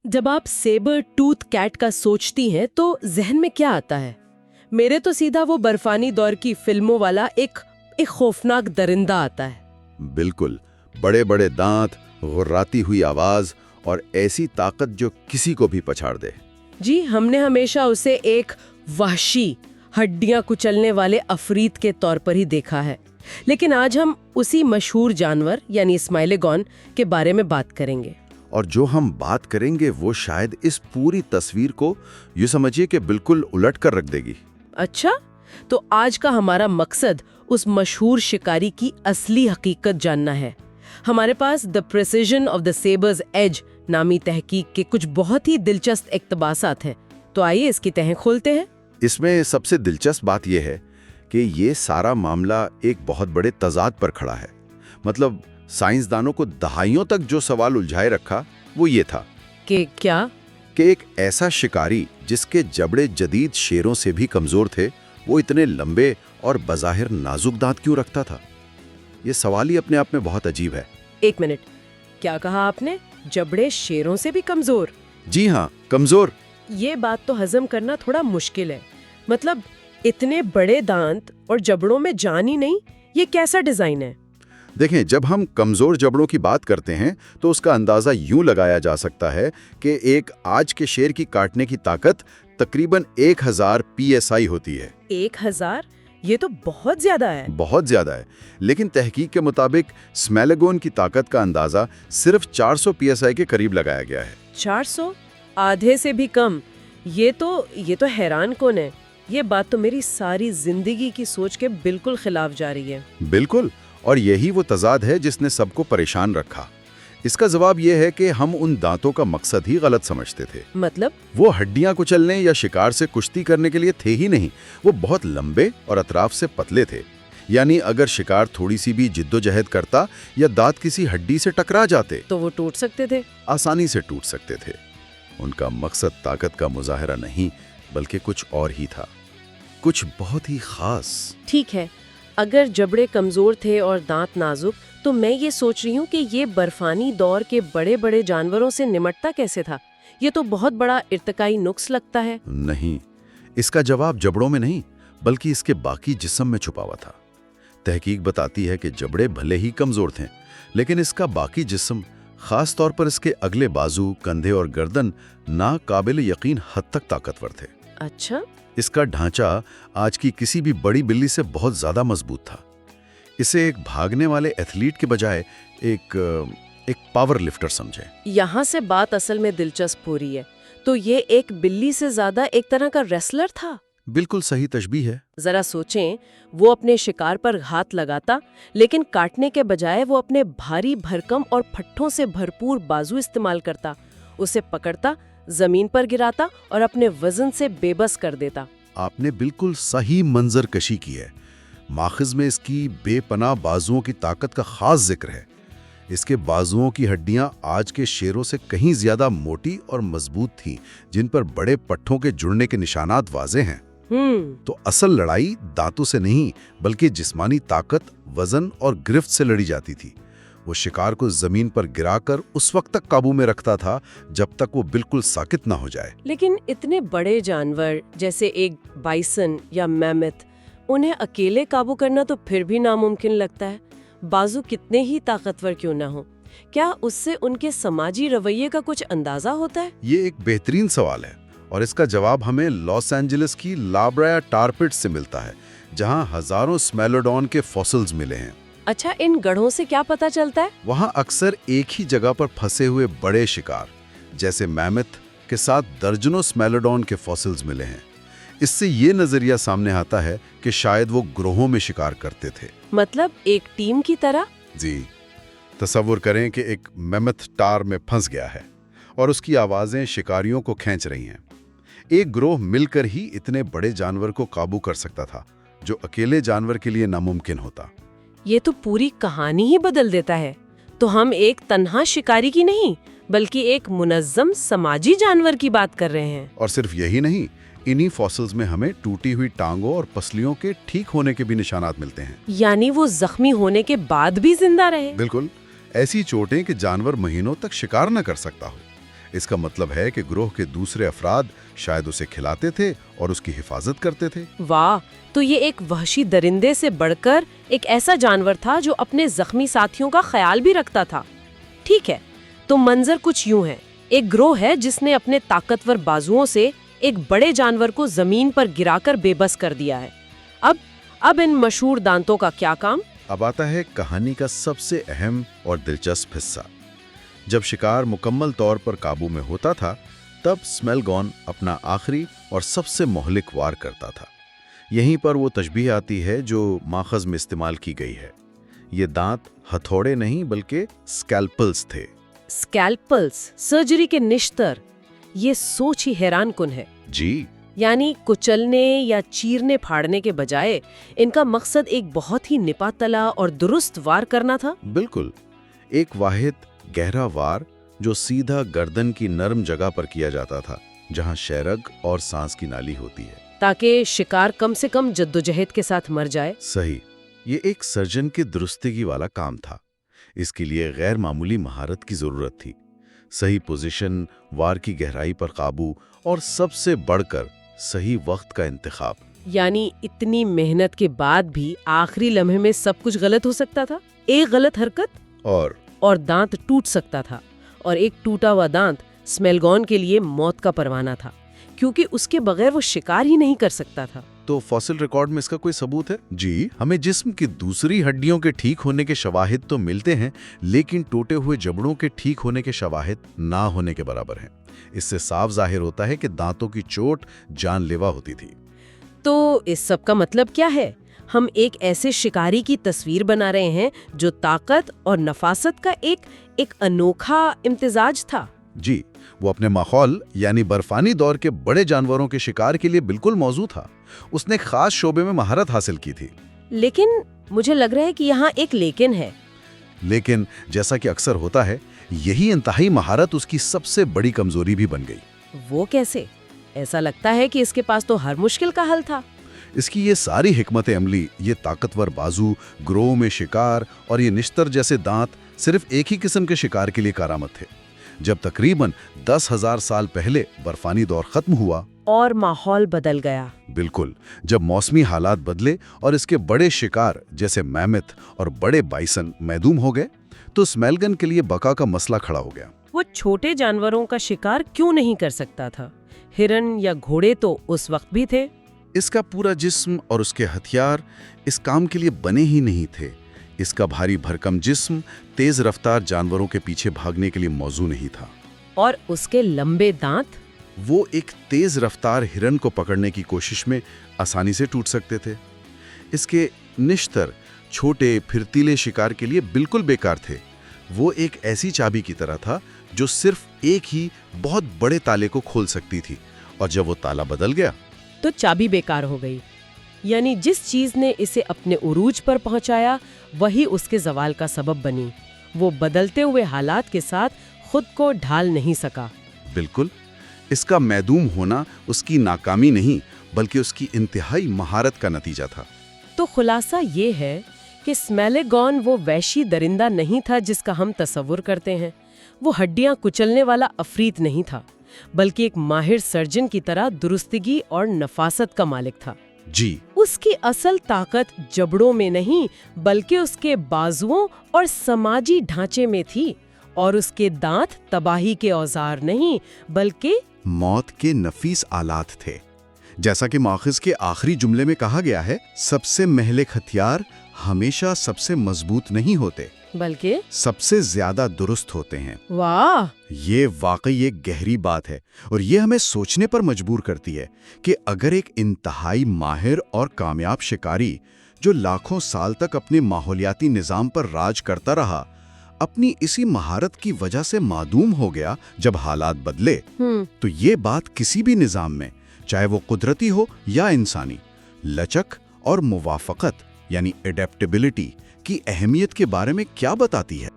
जब आप sabre tooth cat का सोचती हैं तो जहन में क्या आता है? मेरे तो सीधा वो बर्फानी दौर की फिल्मों वाला एक खौफनाक दरिंदा आता है। बिल्कुल, बड़े बड़े दांत, गुर्राती हुई आवाज और ऐसी ताकत जो किसी को भी पछाड़ दे। जी, हमने हमेशा उसे एक वहशी, हड्डियां कुचलने वाले अफरीत के तौर पर ही देखा है। लेकिन आज हम उसी मशहूर जानवर यानी स्माइलेगॉन के बारे में बात करेंगे। और जो हम बात करेंगे वो शायद इस पूरी तस्वीर को यूँ समझिए कि बिल्कुल उलट कर रख देगी। अच्छा, तो आज का हमारा मकसद उस मशहूर शिकारी की असली हकीकत जानना है। हमारे पास the precision of the sabres as नामी तहकीक के कुछ बहुत ही दिलचस्प इक्तबासात हैं। तो आइए इसकी तह खोलते हैं। इसमें सबसे दिलचस्प बात यह है कि ये सारा मामला एक बहुत बड़े तजाद पर खड़ा है। मतलब साइंसदानों को दहाइयों तक जो सवाल उलझाए रखा वो ये था कि क्या कि एक ऐसा शिकारी जिसके जबड़े जदीद शेरों से भी कमजोर थे, वो इतने लंबे और बज़ाहिर नाजुक दांत क्यों रखता था? ये सवाल ही अपने आप में बहुत अजीब है। एक मिनट, क्या कहा आपने? जबड़े शेरों से भी कमजोर? जी हाँ, कमजोर। ये बात तो हजम करना थोड़ा मुश्किल है। मतलब इतने बड़े दांत और जबड़ों में जान ही नहीं, ये कैसा डिजाइन है? देखें, जब हम कमजोर जबड़ों की बात करते हैं तो उसका अंदाजा यूं लगाया जा सकता है कि एक आज के शेर की काटने की ताकत तकरीबन 1000 PSI होती है। 1000? ये तो बहुत ज्यादा है। बहुत ज्यादा है, लेकिन तहकीक के मुताबिक स्मेलेगोन की ताकत का अंदाजा सिर्फ 400 PSI के करीब लगाया गया है। 400? आधे से भी कम। ये तो हैरान कौन है। ये बात तो मेरी सारी जिंदगी की सोच के बिल्कुल खिलाफ जा रही है। बिल्कुल, और यही वो तजाद है जिसने सबको परेशान रखा। इसका जवाब यह है कि हम उन दांतों का मकसद ही गलत समझते थे। मतलब? वो हड्डियां कुचलने या शिकार से कुश्ती करने के लिए थे ही नहीं, वो बहुत लंबे और अतराफ से पतले थे। यानी अगर शिकार थोड़ी सी भी जिद्दोजहद करता या दांत किसी हड्डी से टकरा जाते तो वो टूट सकते थे। आसानी से टूट सकते थे। उनका मकसद ताकत का मुजाहरा नहीं बल्कि कुछ और ही था, कुछ बहुत ही खास। ठीक है, अगर जबड़े कमजोर थे और दांत नाजुक, तो मैं ये सोच रही हूँ कि ये बर्फानी दौर के बड़े बड़े जानवरों से निमटता कैसे था? ये तो बहुत बड़ा इर्तिकाई नुक्स लगता है। नहीं, इसका जवाब जबड़ों में नहीं बल्कि इसके बाकी जिस्म में छुपा हुआ था। तहकीक बताती है कि जबड़े भले ही कमजोर थे, लेकिन इसका बाकी जिस्म, खास तौर पर इसके अगले बाजू, कंधे और गर्दन नाकाबिल यकीन हद तक ताकतवर थे। अच्छा? इसका ढांचा आज की किसी भी बड़ी बिल्ली से बहुत ज्यादा मजबूत था। इसे एक भागने वाले एथलीट के बजाय एक पावर लिफ्टर समझे। यहाँ से बात असल में दिलचस्प हो रही है। तो ये एक बिल्ली से ज्यादा एक तरह का रेसलर था। बिल्कुल सही तशबीह है। जरा सोचें, वो अपने शिकार पर घात लगाता, लेकिन काटने के बजाय वो अपने भारी भरकम और फट्ठों से भरपूर बाजू इस्तेमाल करता, उसे पकड़ता, जमीन पर गिराता और अपने वजन से बेबस कर देता। आपने बिल्कुल सही मंजर कशी की है। माखिज में इसकी बेपनाह बाजुओं की ताकत का खास जिक्र है। इसके बाजुओं की हड्डियां आज के शेरों से कहीं ज्यादा मोटी और मजबूत थीं, जिन पर बड़े पट्ठों के जुड़ने के निशानात वाजे हैं। तो असल लड़ाई दांतों से नहीं बल्कि जिस्मानी ताकत, वजन और गिरफ्त से लड़ी जाती थी। वो शिकार को जमीन पर गिराकर उस वक्त तक काबू में रखता था जब तक वो बिल्कुल साकित ना हो जाए। लेकिन इतने बड़े जानवर जैसे एक बाइसन या मैमथ, उन्हें अकेले काबू करना तो फिर भी नामुमकिन लगता है। बाजू कितने ही ताकतवर क्यों ना हो, क्या उससे उनके समाजी रवैये का कुछ अंदाजा होता है? ये एक बेहतरीन सवाल है और इसका जवाब हमें लॉस एंजलिस की ला ब्राया tar pits से मिलता है, जहां हजारों स्मेलोडॉन के फॉसिल्स मिले हैं। अच्छा, इन गढ़ों से क्या पता चलता है? वहां अक्सर एक ही जगह पर फंसे हुए बड़े शिकार जैसे मैमथ के साथ दर्जनों स्मेलोडॉन के फॉसिल्स मिले हैं। इससे ये नजरिया सामने आता है कि शायद वो ग्रोहों में शिकार करते थे। मतलब एक टीम की तरह? जी, तसव्वुर करें कि एक मैमथ टार में फंस गया है और उसकी आवाजें शिकारियों को खींच रही हैं। एक ग्रोह मिलकर ही इतने बड़े जानवर को काबू कर सकता था, जो अकेले जानवर के लिए नामुमकिन होता। ये तो पूरी कहानी ही बदल देता है। तो हम एक तन्हा शिकारी की नहीं बल्कि एक मुनज्जम समाजी जानवर की बात कर रहे हैं। और सिर्फ यही नहीं, इन्हीं फॉसिल्स में हमें टूटी हुई टांगों और पसलियों के ठीक होने के भी निशानात मिलते हैं। यानी वो जख्मी होने के बाद भी जिंदा रहे। बिल्कुल, ऐसी चोटें कि जानवर महीनों तक शिकार न कर सकता हो। इसका मतलब है कि ग्रोह के दूसरे अफराद शायद उसे खिलाते थे और उसकी हिफाजत करते थे। वाह, तो ये एक वहशी दरिंदे से बढ़कर एक ऐसा जानवर था जो अपने जख्मी साथियों का ख्याल भी रखता था। ठीक है, तो मंजर कुछ यूं है। एक ग्रोह है जिसने अपने ताकतवर बाजुओं से एक बड़े जानवर को जमीन पर गिराकर बेबस कर दिया है। अब इन मशहूर दांतों का क्या काम? अब आता है कहानी का सबसे अहम और दिलचस्प हिस्सा। जब शिकार मुकम्मल तौर पर काबू में होता था, तब स्मेलगॉन अपना आखिरी और सबसे मोहलिक वार करता था। यहीं पर वो तशबीह आती है जो माखज़ में इस्तेमाल की गई है। ये दांत हथौड़े नहीं बल्कि स्कैल्पल्स थे। स्कैल्पल्स, सर्जरी के निश्तर। ये सोच ही हैरान कुन है। जी, यानी कुचलने या चीरने फाड़ने के बजाय इनका मकसद एक बहुत ही निपातला और दुरुस्त वार करना था। बिल्कुल, एक वाहिद गहरा वार जो सीधा गर्दन की नरम जगह पर किया जाता था, जहां शेरग और सांस की नाली होती है, ताकि शिकार कम से कम जद्दोजहद के साथ मर जाए। सही, ये एक सर्जन की दुरुस्तगी वाला काम था। इसके लिए गैर मामूली महारत की जरूरत थी। सही पोजीशन, वार की गहराई पर काबू और सबसे बढ़कर सही वक्त का इंतखाब। यानी इतनी मेहनत के बाद भी आखिरी लम्हे में सब कुछ गलत हो सकता था। एक गलत हरकत और दांत टूट सकता था। और एक टूटा हुआ दांत स्मेलगॉन के लिए मौत का परवाना था, क्योंकि उसके बगैर वो शिकार ही नहीं कर सकता था। तो फॉसिल रिकॉर्ड में इसका कोई सबूत है? जी, हमें जिस्म की दूसरी हड्डियों के ठीक होने के शवाहिद तो मिलते हैं, लेकिन टूटे हुए जबड़ों के ठीक होने के शवाहिद ना होने के बराबर हैं। इससे साफ जाहिर होता है कि दांतों की चोट जानलेवा होती थी। तो इस सब का मतलब क्या है? हम एक ऐसे शिकारी की तस्वीर बना रहे हैं जो ताकत और नफासत का एक अनोखा इम्तिजाज था। जी, वो अपने माहौल यानी बर्फानी दौर के बड़े जानवरों के शिकार के लिए बिल्कुल मौजू था। उसने एक खास शोबे में महारत हासिल की थी। लेकिन मुझे लग रहा है कि यहाँ एक लेकिन है। लेकिन जैसा कि अक्सर होता है, यही इंतहाई महारत उसकी सबसे बड़ी कमजोरी भी बन गई। वो कैसे? ऐसा लगता है कि इसके पास तो हर मुश्किल का हल था। इसकी ये सारी हिकमत अमली, ये ताकतवर बाजू, ग्रोह में शिकार और ये निश्तर जैसे दांत सिर्फ एक ही किस्म के शिकार के लिए कारामद थे। जब तकरीबन 10,000 साल पहले बर्फानी दौर खत्म हुआ और माहौल बदल गया। बिल्कुल, जब मौसमी हालात बदले और इसके बड़े शिकार जैसे मैमथ और बड़े बाइसन मैदूम हो गए, तो स्मेलगन के लिए बका का मसला खड़ा हो गया। वो छोटे जानवरों का शिकार क्यों नहीं कर सकता था? हिरन या घोड़े तो उस वक्त भी थे। इसका पूरा जिस्म और उसके हथियार इस काम के लिए बने ही नहीं थे। इसका भारी भरकम जिस्म तेज रफ्तार जानवरों के पीछे भागने के लिए मौजू नहीं था। और उसके लंबे दांत, वो एक तेज रफ्तार हिरन को पकड़ने की कोशिश में आसानी से टूट सकते थे। इसके निश्तर छोटे फिरतीले शिकार के लिए बिल्कुल बेकार थे। वो एक ऐसी चाबी की तरह था जो सिर्फ एक ही बहुत बड़े ताले को खोल सकती थी, और जब वो ताला बदल गया तो चाबी बेकार हो गई। यानी जिस चीज ने इसे अपने उरूज पर पहुंचाया, वही उसके जवाल का सबब बनी। वो बदलते हुए हालात के साथ खुद को ढाल नहीं सका। बिल्कुल, इसका मैदूम होना उसकी नाकामी नहीं बल्कि उसकी इंतहाई महारत का नतीजा था। तो खुलासा ये है कि स्मेलेगॉन वो वैशी दरिंदा नहीं था जिसका हम तसव्वुर करते हैं। वो हड्डियां कुचलने वाला अफरीत नहीं था, बल्कि एक माहिर सर्जन की तरह दुरुस्तगी और नफासत का मालिक था। जी, उसकी असल ताकत जबड़ों में नहीं बल्कि उसके बाजुओं और समाजी ढांचे में थी, और उसके दांत तबाही के औजार नहीं बल्कि मौत के नफीस आलात थे। जैसा कि माखिज के आखिरी जुमले में कहा गया है, सबसे महलिक हथियार हमेशा सबसे मजबूत नहीं होते बल्कि सबसे ज्यादा दुरुस्त होते हैं। वाह, ये वाकई एक गहरी बात है, और ये हमें सोचने पर मजबूर करती है कि अगर एक इंतहाई माहिर और कामयाब शिकारी जो लाखों साल तक अपने माहौलियाती निजाम पर राज करता रहा, अपनी इसी महारत की वजह से मादूम हो गया जब हालात बदले, तो ये बात किसी भी निजाम में, चाहे वो कुदरती हो या इंसानी, लचक और मुवाफकत यानी एडेप्टेबिलिटी की अहमियत के बारे में क्या बताती है।